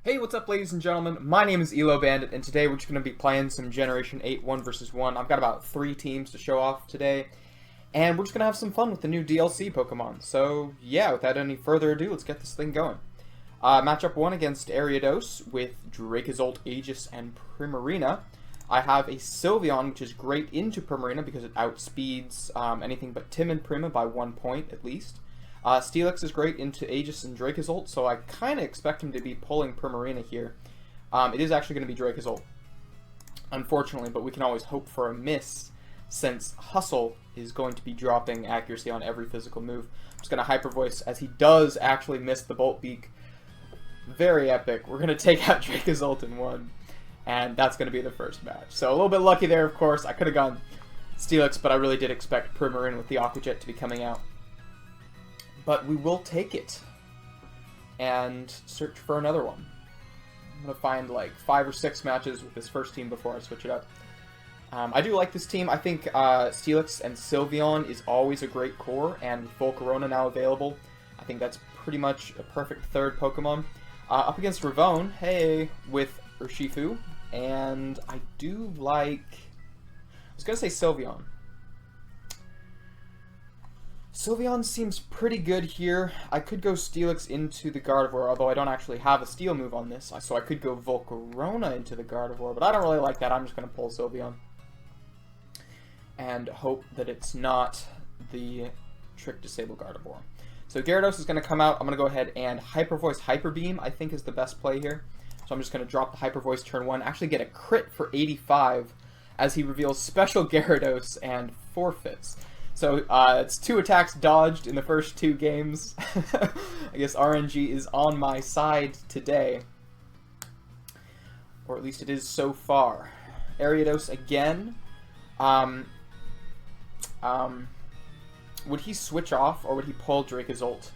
Hey, what's up, ladies and gentlemen? My name is Elo Bandit, and today we're just going to be playing some Generation 8 1 vs 1. I've got about 3 teams to show off today, and we're just going to have some fun with the new DLC Pokemon. So, yeah, without any further ado, let's get this thing going. Matchup 1 against Ariados with Dracozolt, Aegis, and Primarina. I have a Sylveon, which is great into Primarina because it outspeeds anything but Tim and Prima by 1 point at least. Steelix is great into Aegis and Dracozolt, so I kind of expect him to be pulling Primarina here. It is actually going to be Dracozolt, unfortunately, but we can always hope for a miss, since Hustle is going to be dropping accuracy on every physical move. I'm just going to Hyper Voice, as he does actually miss the Bolt Beak. Very epic. We're going to take out Dracozolt in 1, and that's going to be the first match. So a little bit lucky there, of course. I could have gone Steelix, but I really did expect Primarina with the Aqua Jet to be coming out. But we will take it and search for another one. I'm going to find like 5 or 6 matches with this first team before I switch it up. I do like this team. I think Steelix and Sylveon is always a great core, and with Volcarona now available, I think that's pretty much a perfect third Pokemon. Up against Ravone, hey, with Urshifu, and I do like... I was going to say Sylveon. Sylveon seems pretty good here. I could go Steelix into the Gardevoir, although I don't actually have a Steel move on this, so I could go Volcarona into the Gardevoir, but I don't really like that. I'm just going to pull Sylveon and hope that it's not the Trick Disable Gardevoir. So Gyarados is going to come out. I'm going to go ahead and Hyper Voice Hyper Beam, I think, is the best play here. So I'm just going to drop the Hyper Voice turn 1, actually get a crit for 85 as he reveals Special Gyarados and forfeits. So, it's 2 attacks dodged in the first 2 games. I guess RNG is on my side today. Or at least it is so far. Ariados again. Would he switch off, or would he pull Dracozolt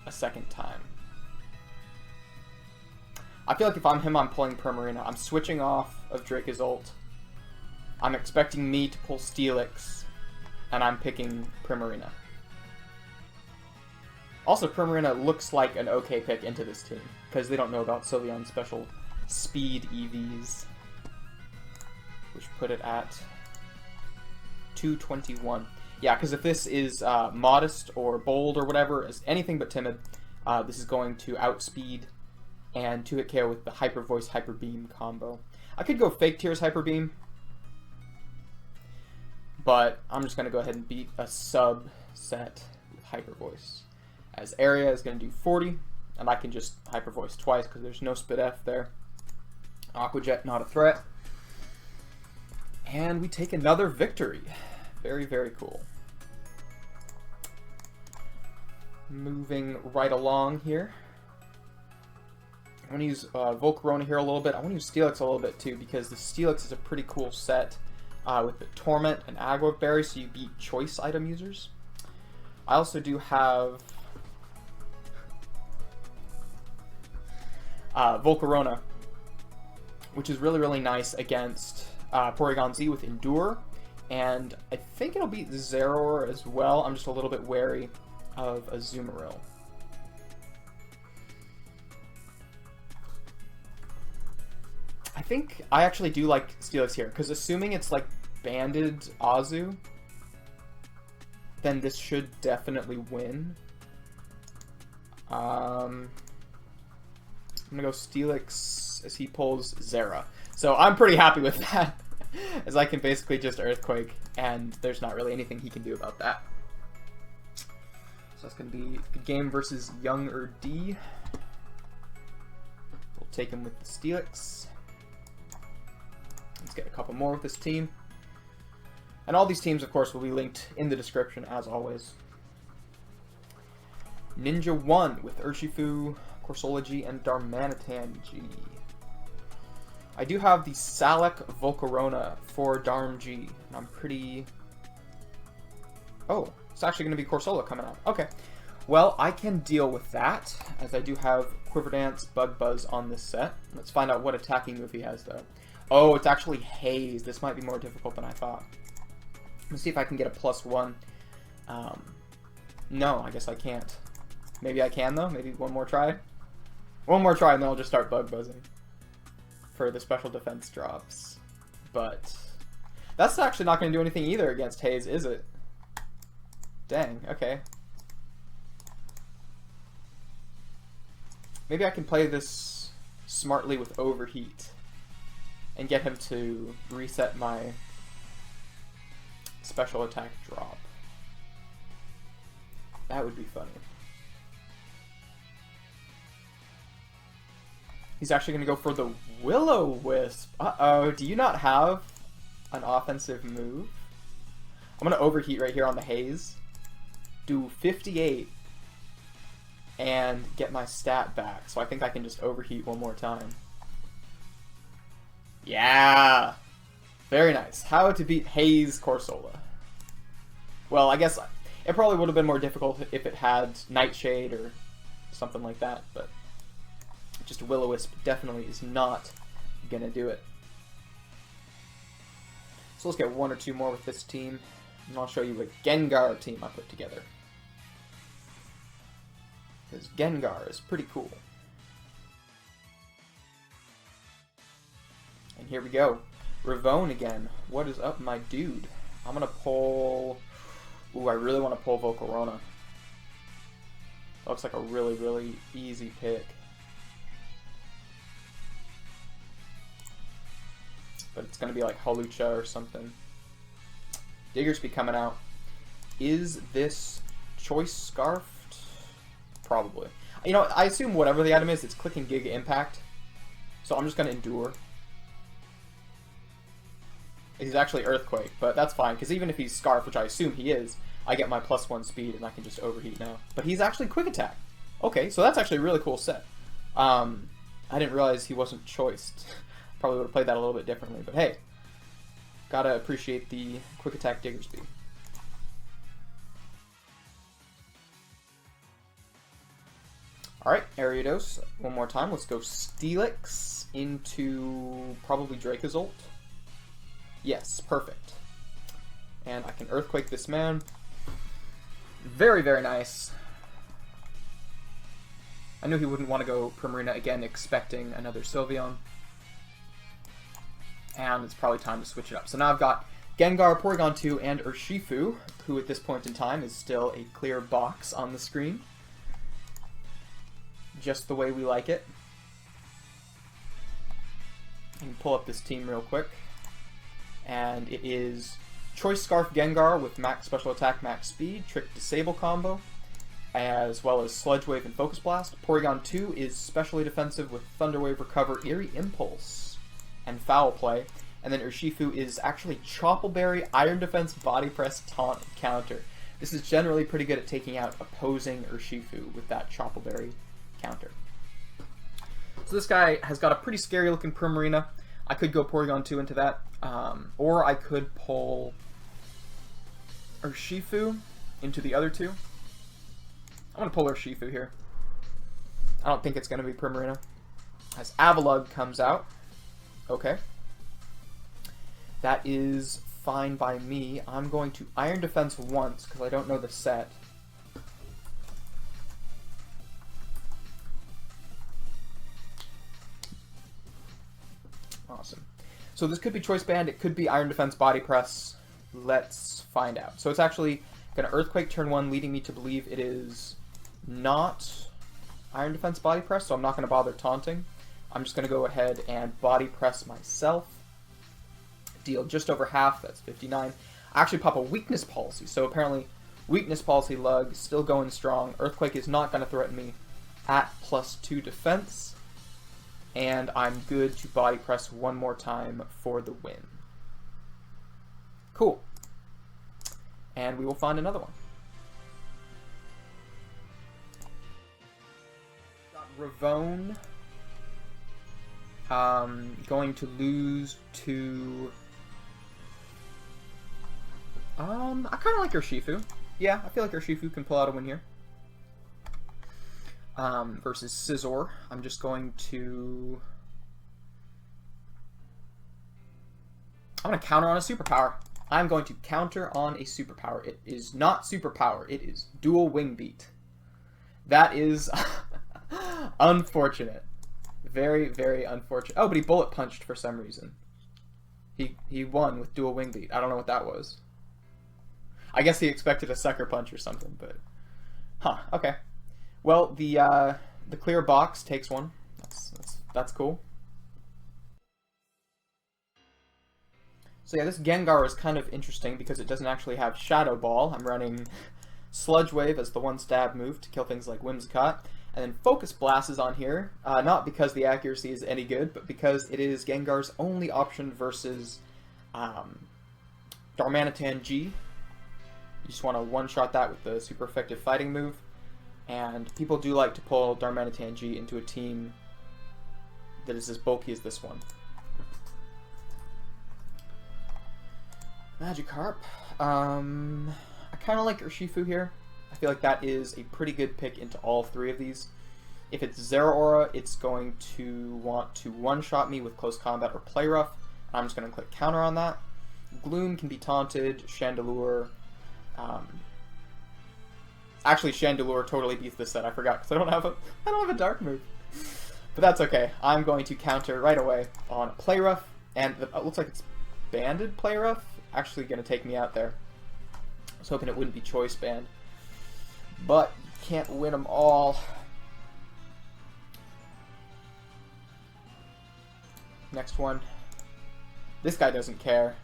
a second time? I feel like if I'm him, I'm pulling Primarina. I'm switching off of Dracozolt. I'm expecting me to pull Steelix. And I'm picking Primarina. Also, Primarina looks like an okay pick into this team, because they don't know about Sylveon's special speed EVs, which put it at 221. Yeah, because if this is modest or bold or whatever, as anything but timid, this is going to outspeed and 2-hit KO with the Hyper Voice Hyper Beam combo. I could go Fake Tears Hyper Beam, but I'm just going to go ahead and beat a subset with Hyper Voice. As Area is going to do 40, and I can just Hyper Voice twice because there's no Spit F there. Aqua Jet, not a threat. And we take another victory. Very, very cool. Moving right along here. I want to use Volcarona here a little bit. I want to use Steelix a little bit too, because the Steelix is a pretty cool set. With the Torment and Agua Berry, so you beat choice item users. I also do have Volcarona, which is really, really nice against Porygon Z with Endure, and I think it'll beat Zeraor as well. I'm just a little bit wary of Azumarill. I think I actually do like Steelix here, because assuming it's like Banded Azu, then this should definitely win. I'm gonna go Steelix as he pulls Zera. So I'm pretty happy with that, as I can basically just Earthquake, and there's not really anything he can do about that. So that's gonna be a good game versus Young D. We'll take him with the Steelix. Let's get a couple more with this team. And all these teams, of course, will be linked in the description, as always. Ninja 1 with Urshifu, Corsology, and Darmanitan G. I do have the Salak Volcarona for Darm G, and I'm pretty... Oh, it's actually going to be Corsola coming out. Okay. Well, I can deal with that, as I do have Quiver Dance, Bug Buzz on this set. Let's find out what attacking move he has, though. Oh, it's actually Haze. This might be more difficult than I thought. Let's see if I can get a +1. No, I guess I can't. Maybe I can, though. Maybe one more try. One more try and then I'll just start bug buzzing for the special defense drops. But that's actually not going to do anything either against Haze, is it? Dang, okay. Maybe I can play this smartly with Overheat and get him to reset my special attack drop. That would be funny. He's actually going to go for the Will-O-Wisp. Uh-oh, do you not have an offensive move? I'm going to Overheat right here on the Haze. Do 58 and get my stat back. So I think I can just Overheat one more time. Yeah! Very nice. How to beat Haze Corsola. Well, I guess it probably would have been more difficult if it had Nightshade or something like that, but just Will-O-Wisp definitely is not gonna do it. So let's get one or two more with this team, and I'll show you a Gengar team I put together. Because Gengar is pretty cool. And here we go. Ravone again. What is up, my dude? I'm gonna pull... Ooh, I really want to pull Volcarona. Looks like a really, really easy pick. But it's going to be like Hawlucha or something. Diggersby coming out. Is this Choice Scarfed? Probably. You know, I assume whatever the item is, it's clicking Giga Impact. So I'm just going to endure. He's actually Earthquake, but that's fine, because even if he's Scarf, which I assume he is, I get my +1 speed and I can just Overheat now. But he's actually Quick Attack. Okay, so that's actually a really cool set. I didn't realize he wasn't choiced. Probably would have played that a little bit differently, but hey, gotta appreciate the Quick Attack Diggersby. Alright, Ariados, one more time. Let's go Steelix into probably Dracozolt. Yes, perfect. And I can Earthquake this man. Very, very nice. I knew he wouldn't want to go Primarina again, expecting another Sylveon. And it's probably time to switch it up. So now I've got Gengar, Porygon 2, and Urshifu, who at this point in time is still a clear box on the screen. Just the way we like it. I can pull up this team real quick. And it is Choice Scarf Gengar with max special attack, max speed, Trick Disable combo, as well as Sludge Wave and Focus Blast. Porygon 2 is specially defensive with Thunder Wave, Recover, Eerie Impulse, and Foul Play. And then Urshifu is actually Choppleberry, Iron Defense, Body Press, Taunt, and Counter. This is generally pretty good at taking out opposing Urshifu with that Choppleberry counter. So this guy has got a pretty scary looking Primarina. I could go Porygon 2 into that, or I could pull Urshifu into the other two. I'm going to pull Urshifu here. I don't think it's going to be Primarina. As Avalugg comes out. Okay. That is fine by me. I'm going to Iron Defense once, because I don't know the set. Awesome. So this could be Choice Band, it could be Iron Defense Body Press. Let's find out. So it's actually going to Earthquake turn 1, leading me to believe it is not Iron Defense Body Press, so I'm not going to bother taunting. I'm just going to go ahead and Body Press myself. Deal just over half, that's 59. I actually pop a Weakness Policy, so apparently Weakness Policy Lug still going strong. Earthquake is not going to threaten me at +2 defense. And I'm good to Body Press one more time for the win. Cool. And we will find another one. Got Ravone. Going to lose to... I kind of like Urshifu. Yeah, I feel like Urshifu can pull out a win here. Versus Scizor. I'm just going to... I'm going to counter on a superpower. I'm going to counter on a superpower. It is not superpower. It is Dual Wing Beat. That is Unfortunate. Very, very unfortunate. Oh, but he bullet punched for some reason. He won with dual wing beat. I don't know what that was. I guess he expected a sucker punch or something, but... Huh, okay. Well, the clear box takes one. That's cool. So yeah, this Gengar is kind of interesting because it doesn't actually have Shadow Ball. I'm running Sludge Wave as the one stab move to kill things like Whimsicott. And then Focus Blast is on here, not because the accuracy is any good, but because it is Gengar's only option versus Darmanitan G. You just want to one-shot that with the super effective fighting move. And people do like to pull Darmanitan G into a team that is as bulky as this one. Magikarp. I kind of like Urshifu here. I feel like that is a pretty good pick into all three of these. If it's Zeraora, it's going to want to one-shot me with Close Combat or Play Rough. I'm just going to click Counter on that. Gloom can be taunted. Chandelure. Actually, Chandelure totally beats this set. I forgot because I don't have a Dark move. But that's okay. I'm going to counter right away on Play Rough, and it looks like it's Banded Play Rough. Actually, going to take me out there. I was hoping it wouldn't be Choice Band. But you can't win them all. Next one. This guy doesn't care.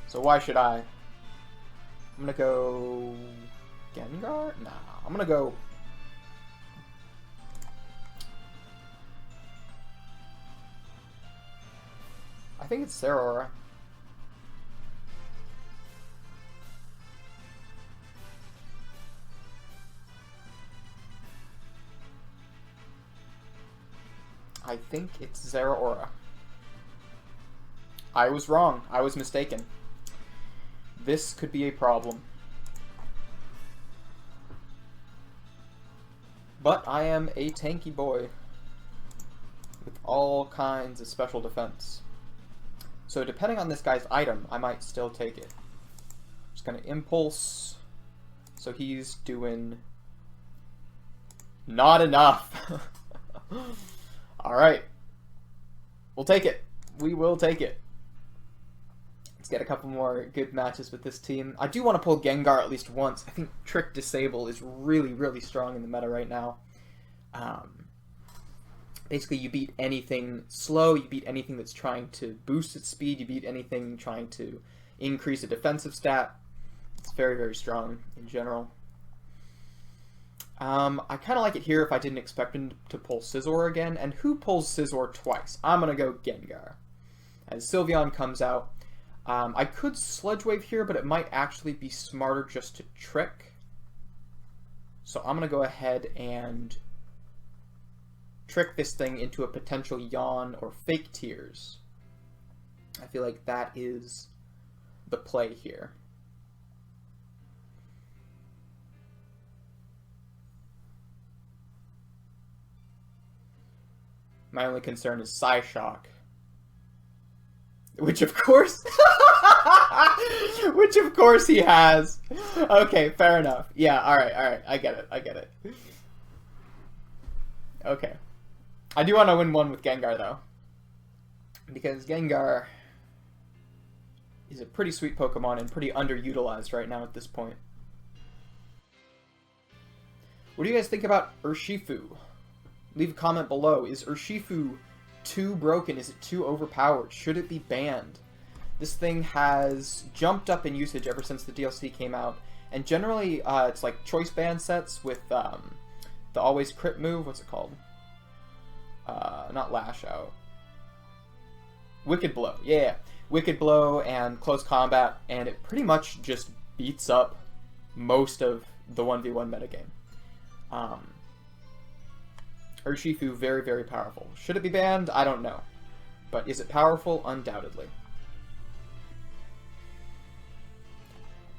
So why should I? I'm gonna go Gengar? Nah, I'm gonna go... I think it's Zeraora. I think it's Zeraora. I was wrong. I was mistaken. This could be a problem. But I am a tanky boy with all kinds of special defense. So depending on this guy's item, I might still take it. Just gonna Impulse. So he's doing not enough. Alright. We'll take it. We will take it. Let's get a couple more good matches with this team. I do want to pull Gengar at least once. I think Trick Disable is really, really strong in the meta right now. Basically, you beat anything slow, you beat anything that's trying to boost its speed, you beat anything trying to increase a defensive stat. It's very, very strong in general. I kind of like it here if I didn't expect him to pull Scizor again. And who pulls Scizor twice? I'm going to go Gengar. As Sylveon comes out. I could Sludge Wave here, but it might actually be smarter just to Trick. So I'm going to go ahead and trick this thing into a potential Yawn or Fake Tears. I feel like that is the play here. My only concern is Psyshock. Which of course... Which of course he has. Okay, fair enough. Yeah, alright. I get it. Okay. I do want to win one with Gengar, though. Because Gengar is a pretty sweet Pokemon and pretty underutilized right now at this point. What do you guys think about Urshifu? Leave a comment below. Is Urshifu too broken? Is it too overpowered? Should it be banned? This thing has jumped up in usage ever since the DLC came out. And generally, it's like choice band sets with the always crit move. What's it called? Not Lash Out. Wicked Blow. Yeah. Wicked Blow and Close Combat. And it pretty much just beats up most of the 1v1 metagame. Urshifu, very, very powerful. Should it be banned? I don't know. But is it powerful? Undoubtedly.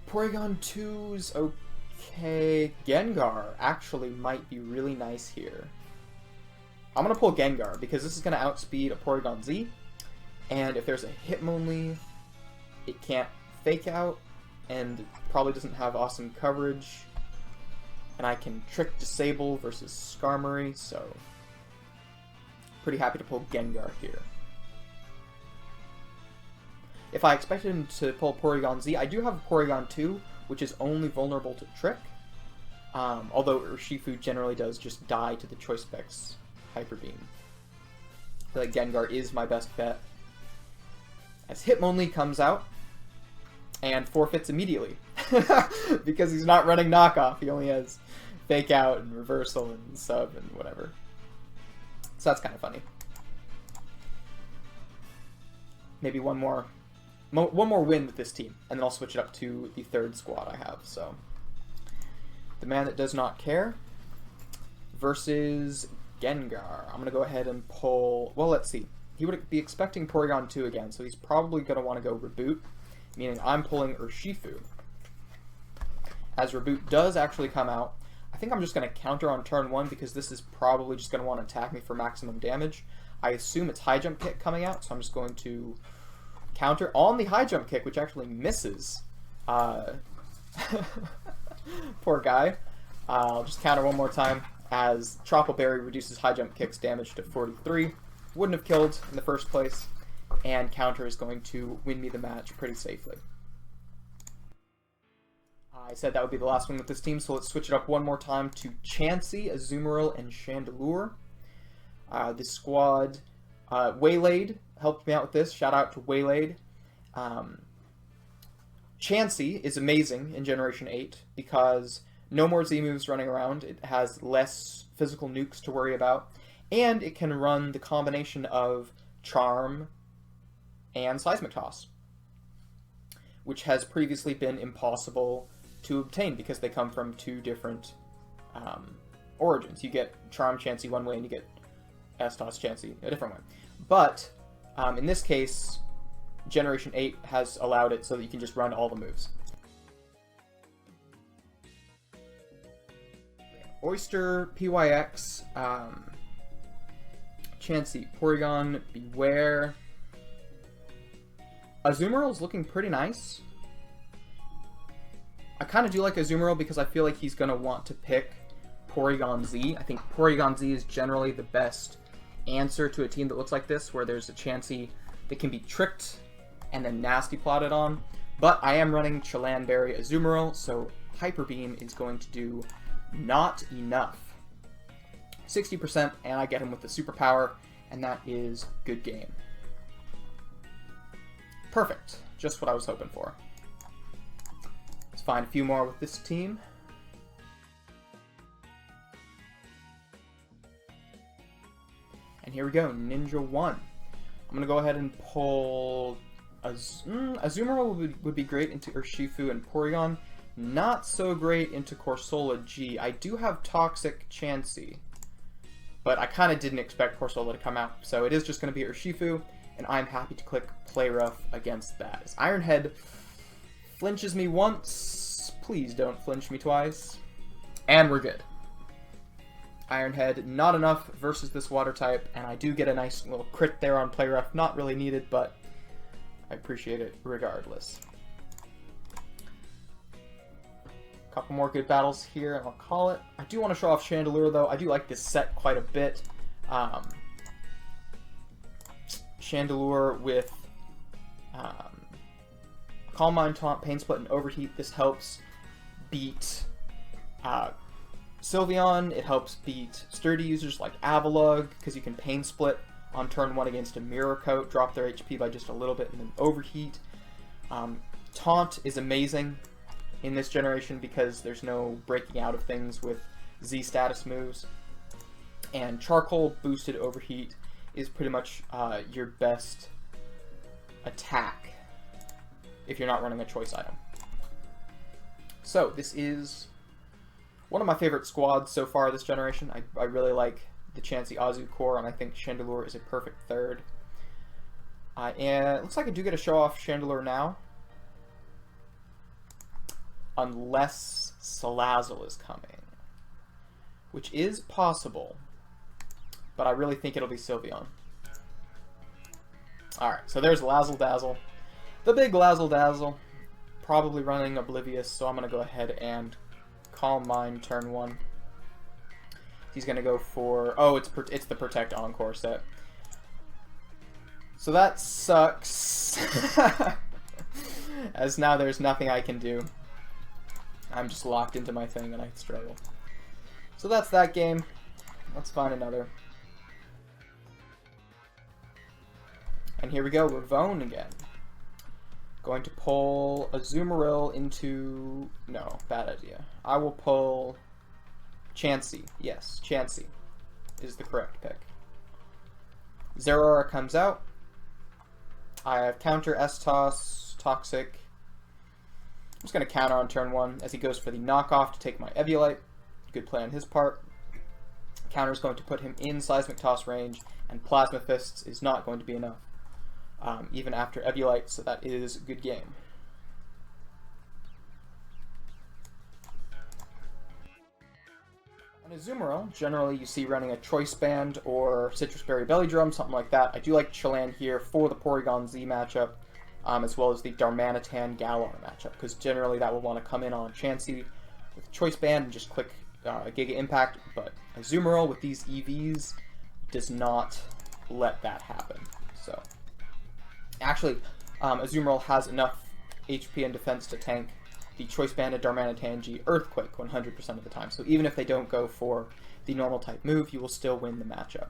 Porygon 2's okay. Gengar actually might be really nice here. I'm going to pull Gengar because this is going to outspeed a Porygon Z. And if there's a Hitmonlee, it can't Fake Out and probably doesn't have awesome coverage. And I can Trick Disable versus Skarmory, so pretty happy to pull Gengar here. If I expected him to pull Porygon Z, I do have a Porygon 2, which is only vulnerable to Trick. Although Urshifu generally does just die to the Choice Specs Hyper Beam. I feel like Gengar is my best bet. As Hitmonlee comes out, and forfeits immediately. Because he's not running knockoff, he only has Fake Out and Reversal and Sub and whatever. So that's kind of funny. Maybe one more win with this team, and then I'll switch it up to the third squad I have. So, the man that does not care versus Gengar. I'm gonna go ahead and pull. Well, let's see. He would be expecting Porygon 2 again, so he's probably gonna want to go Reboot, meaning I'm pulling Urshifu. As Reboot does actually come out, I think I'm just gonna counter on turn 1 because this is probably just gonna want to attack me for maximum damage. I assume it's High Jump Kick coming out, so I'm just going to counter on the High Jump Kick, which actually misses. Poor guy. I'll just counter one more time as Tropical Berry reduces High Jump Kick's damage to 43. Wouldn't have killed in the first place, and counter is going to win me the match pretty safely. I said that would be the last one with this team, so let's switch it up one more time to Chansey, Azumarill, and Chandelure. This squad, Waylaid helped me out with this. Shout out to Waylaid. Chansey is amazing in Generation 8 because no more Z-moves running around. It has less physical nukes to worry about. And it can run the combination of Charm and Seismic Toss, which has previously been impossible to obtain because they come from two different origins. You get Charm Chansey one way and you get S-Toss Chansey a different way. But in this case, Generation 8 has allowed it so that you can just run all the moves. Oyster, PYX, Chansey, Porygon, Beware. Azumarill is looking pretty nice. I kind of do like Azumarill because I feel like he's going to want to pick Porygon Z. I think Porygon Z is generally the best answer to a team that looks like this, where there's a Chansey that can be tricked and then nasty plotted on. But I am running Chilanberry Azumarill, so Hyper Beam is going to do not enough. 60%, and I get him with the superpower, and that is good game. Perfect. Just what I was hoping for. Let's find a few more with this team. And here we go, Ninja 1. I'm going to go ahead and pull Azumarill would be great into Urshifu and Porygon. Not so great into Corsola G. I do have Toxic Chansey, but I kind of didn't expect Corsola to come out. So it is just going to be Urshifu, and I'm happy to click Play Rough against that. As Ironhead flinches me once, please don't flinch me twice. And we're good. Ironhead, not enough versus this water type, and I do get a nice little crit there on Play Rough. Not really needed, but I appreciate it regardless. Couple more good battles here, and I'll call it. I do want to show off Chandelure, though. I do like this set quite a bit. Chandelure with Calm Mind, Taunt, Pain Split, and Overheat. This helps beat Sylveon. It helps beat sturdy users like Avalugg, because you can Pain Split on turn 1 against a Mirror Coat, drop their HP by just a little bit, and then Overheat. Taunt is amazing in this generation because there's no breaking out of things with Z status moves. And Charcoal boosted Overheat is pretty much your best attack if you're not running a choice item. So this is one of my favorite squads so far this generation. I really like the Chansey Azu core, and I think Chandelure is a perfect third. And it looks like I do get to show off Chandelure now. Unless Salazzle is coming, which is possible, but I really think it'll be Sylveon. Alright, so there's Lazzle Dazzle. The big Lazzle Dazzle. Probably running Oblivious, so I'm going to go ahead and Calm Mind turn 1. He's going to go for... Oh, it's the Protect Encore set. So that sucks. As now there's nothing I can do. I'm just locked into my thing and I struggle. So that's that game. Let's find another. And here we go, Ravone again. Going to pull Azumarill into... No, bad idea. I will pull Chansey. Yes, Chansey is the correct pick. Zeraora comes out. I have counter S-Toss, Toxic. I'm just going to counter on turn 1 as he goes for the knockoff to take my Eviolite. Good play on his part. Counter is going to put him in Seismic Toss range, and Plasma Fists is not going to be enough, even after Eviolite, so that is a good game. On Azumarill, generally you see running a Choice Band or Citrus Berry Belly Drum, something like that. I do like Chelan here for the Porygon Z matchup, as well as the Darmanitan Galar matchup, because generally that will want to come in on Chansey with Choice Band and just click Giga Impact, but Azumarill with these EVs does not let that happen. So, actually, Azumarill has enough HP and defense to tank the Choice Banded Darmanitan G Earthquake 100% of the time. So even if they don't go for the normal type move, you will still win the matchup.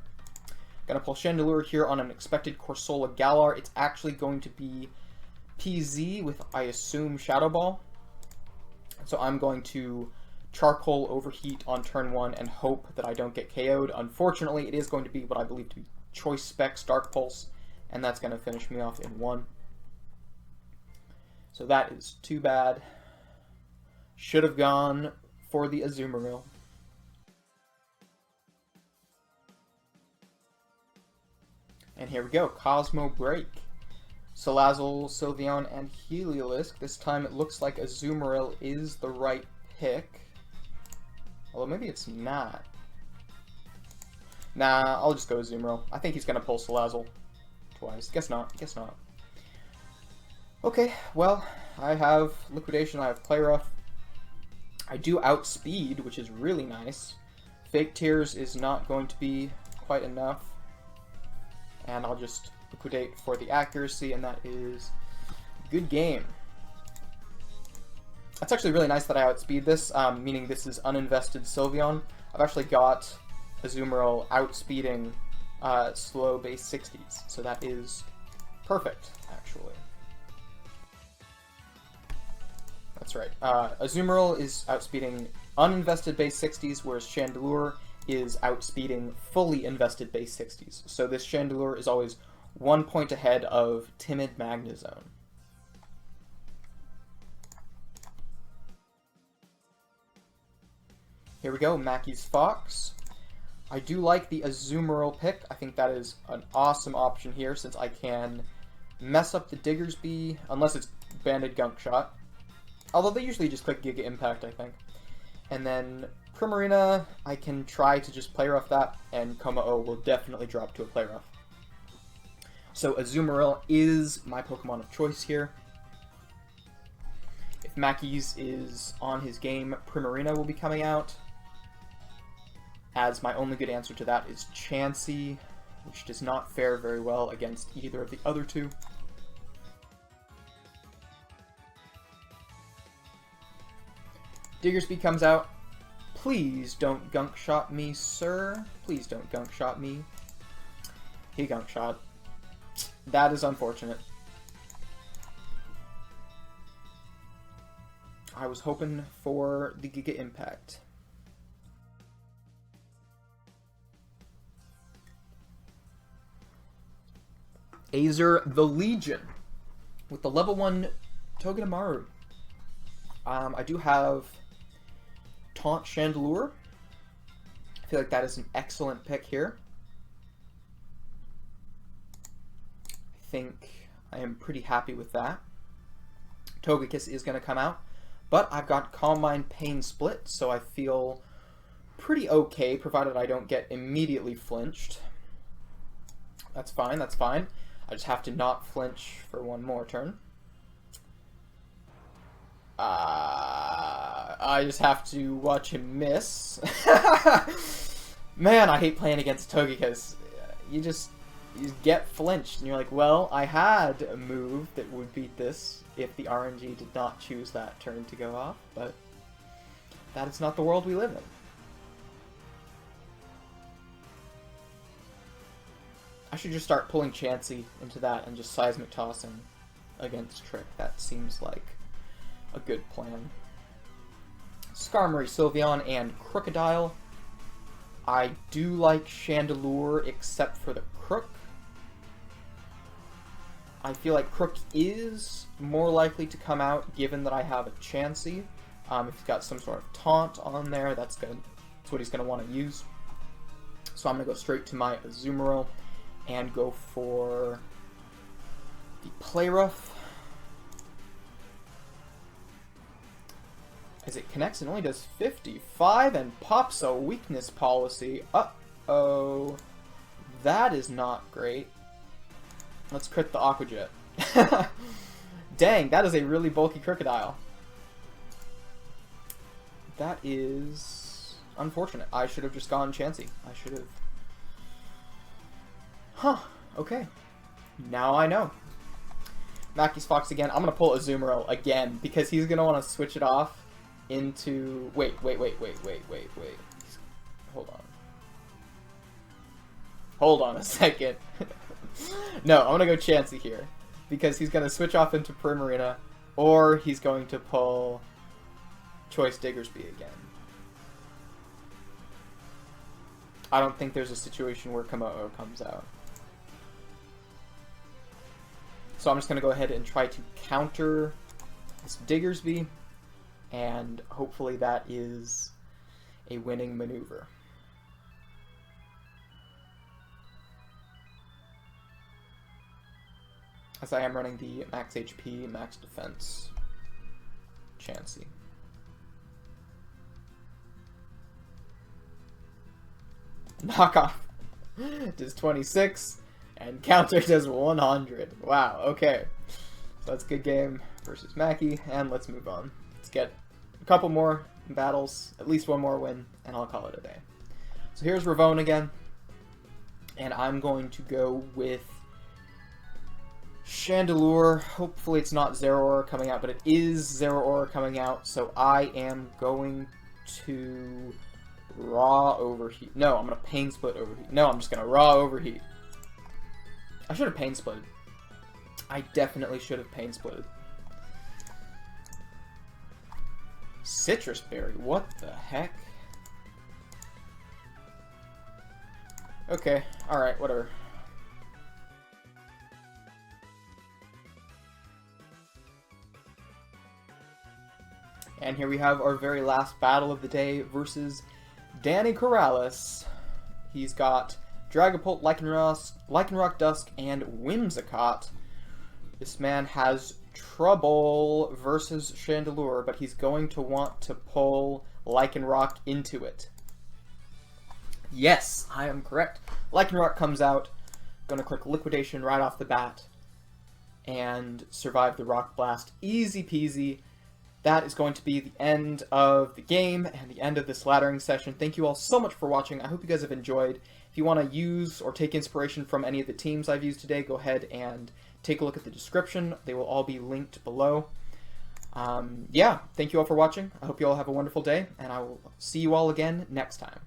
Gonna pull Chandelure here on an expected Corsola Galar. It's actually going to be PZ with, I assume, Shadow Ball. So I'm going to Charcoal Overheat on turn 1 and hope that I don't get KO'd. Unfortunately, it is going to be what I believe to be Choice Specs Dark Pulse, and that's going to finish me off in 1. So that is too bad. Should have gone for the Azumarill. And here we go, Cosmo Break. Salazzle, Sylveon, and Heliolisk. This time it looks like Azumarill is the right pick. Although maybe it's not. Nah, I'll just go Azumarill. I think he's going to pull Salazzle twice. Guess not. Guess not. Okay, well, I have Liquidation, I have Play Rough. I do Outspeed, which is really nice. Fake Tears is not going to be quite enough. And I'll just Liquidate for the accuracy, and that is a good game. That's actually really nice that I Outspeed this, meaning this is uninvested Sylveon. I've actually got Azumarill outspeeding slow base 60s, so that is perfect, actually. That's right. Azumarill is outspeeding uninvested base 60s, whereas Chandelure is outspeeding fully invested base 60s. So this Chandelure is always 1 point ahead of Timid Magnezone. Here we go, Mackey's Fox. I do like the Azumarill pick. I think that is an awesome option here, since I can mess up the Diggersby, unless it's Banded Gunk Shot. Although they usually just click Giga Impact, I think. And then Primarina, I can try to just Play Rough that, and Kommo-o will definitely drop to a Play Rough. So Azumarill is my Pokemon of choice here. If Mackey's is on his game, Primarina will be coming out. As my only good answer to that is Chansey, which does not fare very well against either of the other two. Diggersby comes out. Please don't Gunk Shot me, sir. Please don't Gunk Shot me. He Gunk Shot. That is unfortunate. I was hoping for the Giga Impact. Azer the Legion with the level 1 Togedemaru. I do have Taunt Chandelure. I feel like that is an excellent pick here. I think I am pretty happy with that. Togekiss is going to come out, but I've got Calm Mind Pain Split, so I feel pretty okay, provided I don't get immediately flinched. That's fine, that's fine. I just have to not flinch for one more turn. I just have to watch him miss. Man, I hate playing against Togekiss. You get flinched, and you're like, well, I had a move that would beat this if the RNG did not choose that turn to go off, but that is not the world we live in. I should just start pulling Chansey into that and just seismic tossing against Trick. That seems like a good plan. Skarmory, Sylveon, and Crocodile. I do like Chandelure except for the Crook. I feel like Crook is more likely to come out given that I have a Chansey. If he's got some sort of taunt on there, that's good. That's what he's going to want to use. So I'm going to go straight to my Azumarill and go for the Play Rough. As it connects, it only does 55 and pops a weakness policy. Uh-oh. That is not great. Let's crit the Aqua Jet. Dang, that is a really bulky Crocodile. That is unfortunate. I should have just gone Chansey. I should have... Huh, okay. Now I know. Mackey's Fox again. I'm going to pull Azumarill again because he's going to want to switch it off into... Wait. Hold on. Hold on a second. No, I'm going to go Chansey here because he's going to switch off into Primarina or he's going to pull Choice Diggersby again. I don't think there's a situation where Komodo comes out. So I'm just going to go ahead and try to counter this Diggersby, and hopefully that is a winning maneuver. As I am running the max HP, max defense Chansey. Knockoff does 26, and counter does 100. Wow, okay. So that's a good game versus Mackie, and let's move on. Let's get a couple more battles, at least one more win, and I'll call it a day. So here's Ravone again, and I'm going to go with Chandelure. Hopefully it's not Zeraora coming out, but it is Zeraora coming out, so I am going to Raw Overheat. No, I'm going to Pain Split Overheat. No, I'm just going to Raw Overheat. I should have Pain Splitted. I definitely should have Pain Splitted. Citrus Berry, what the heck? Okay, alright, whatever. And here we have our very last battle of the day versus Danny Corrales. He's got Dragapult, Lycanroc Dusk, and Whimsicott. This man has trouble versus Chandelure, but he's going to want to pull Lycanroc into it. Yes, I am correct. Lycanroc comes out, gonna click Liquidation right off the bat, and survive the Rock Blast. Easy peasy. That is going to be the end of the game and the end of this laddering session. Thank you all so much for watching. I hope you guys have enjoyed. If you want to use or take inspiration from any of the teams I've used today, go ahead and take a look at the description. They will all be linked below. Yeah, thank you all for watching. I hope you all have a wonderful day, and I will see you all again next time.